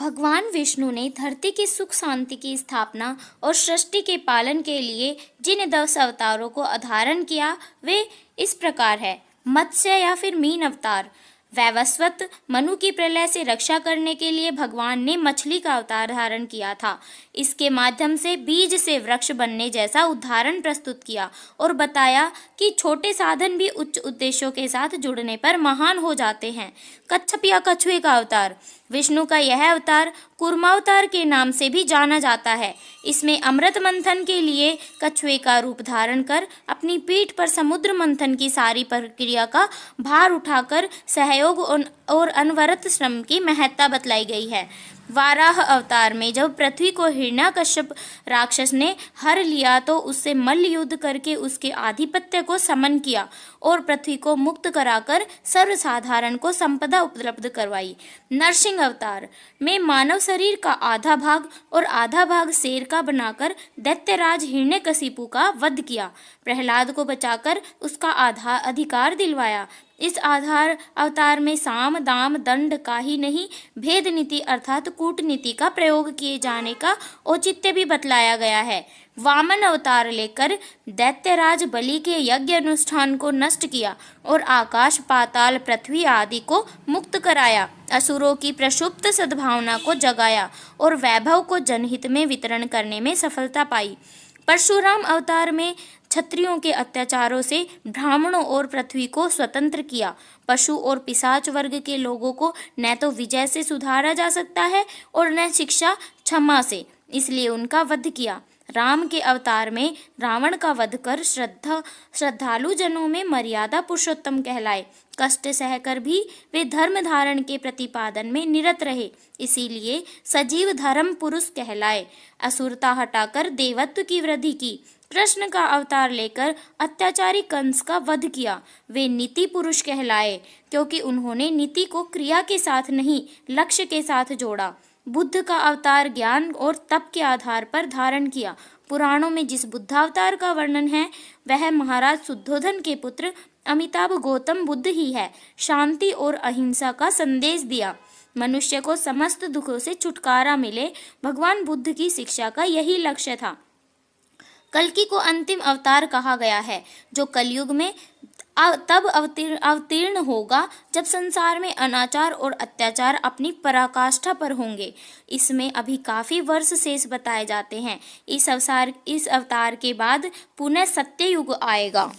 भगवान विष्णु ने धरती की सुख शांति की स्थापना और सृष्टि के पालन के लिए जिन 10 अवतारों को धारण किया वे इस प्रकार है। मत्स्य या फिर मीन अवतार। वैवस्वत मनु की प्रलय से रक्षा करने के लिए भगवान ने मछली का अवतार धारण किया था। इसके माध्यम से बीज से वृक्ष बनने जैसा उदाहरण प्रस्तुत किया और बताया कि छोटे साधन भी उच्च उद्देश्यों के साथ जुड़ने पर महान हो जाते हैं। कच्छप या कछुए का अवतार। विष्णु का यह अवतार कूर्मावतार के नाम से भी जाना जाता है। इसमें अमृत मंथन के लिए कछुए का रूप धारण कर अपनी पीठ पर समुद्र मंथन की सारी प्रक्रिया का भार उठाकर सहयोग और अनवरत श्रम की महत्ता बतलाई गई है। वाराह अवतार में जब पृथ्वी को हिरण्यकश्यप राक्षस ने हर लिया तो उससे मल्ल युद्ध करके उसके आधिपत्य को समन किया और पृथ्वी को मुक्त कराकर सर्वसाधारण को संपदा उपलब्ध करवाई। नरसिंह अवतार में मानव शरीर का आधा भाग और आधा भाग शेर का बनाकर दैत्यराज हिरण्यकशिपु का वध किया, प्रहलाद को बचाकर उसका आधा अधिकार दिलवाया। इस आधार अवतार में साम दाम दंड का ही नहीं भेद नीति अर्थात कूटनीति का प्रयोग किए जाने का औचित्य भी बतलाया गया है। वामन अवतार लेकर दैत्यराज बलि के यज्ञ अनुष्ठान को नष्ट किया और आकाश पाताल पृथ्वी आदि को मुक्त कराया, असुरों की प्रक्षुब्ध सद्भावना को जगाया और वैभव को जनहित में वितरण करने में सफलता पाई। परशुराम अवतार में क्षत्रियों के अत्याचारों से ब्राह्मणों और पृथ्वी को स्वतंत्र किया। पशु और पिशाच वर्ग के लोगों को न तो विजय से सुधारा जा सकता है और न शिक्षा क्षमा से, इसलिए उनका वध किया। राम के अवतार में रावण का वध कर श्रद्धालु जनों में मर्यादा पुरुषोत्तम कहलाए। कष्ट सहकर भी वे धर्म धारण के प्रतिपादन में निरत रहे, इसीलिए सजीव धर्म पुरुष कहलाए। असुरता हटाकर देवत्व की वृद्धि की। कृष्ण का अवतार लेकर अत्याचारी कंस का वध किया। वे नीति पुरुष कहलाए क्योंकि उन्होंने नीति को क्रिया के साथ नहीं लक्ष्य के साथ जोड़ा। बुद्ध का अवतार ज्ञान और तप के आधार पर धारण किया। पुराणों में जिस बुद्धावतार का वर्णन है वह महाराज शुद्धोधन के पुत्र अमिताभ गौतम बुद्ध ही है। शांति और अहिंसा का संदेश दिया, मनुष्य को समस्त दुखों से छुटकारा मिले, भगवान बुद्ध की शिक्षा का यही लक्ष्य था। कल्कि को अंतिम अवतार कहा गया है जो कलयुग में तब अवतीर्ण होगा जब संसार में अनाचार और अत्याचार अपनी पराकाष्ठा पर होंगे। इसमें अभी काफी वर्ष शेष बताए जाते हैं। इस अवतार के बाद पुनः सत्य युग आएगा।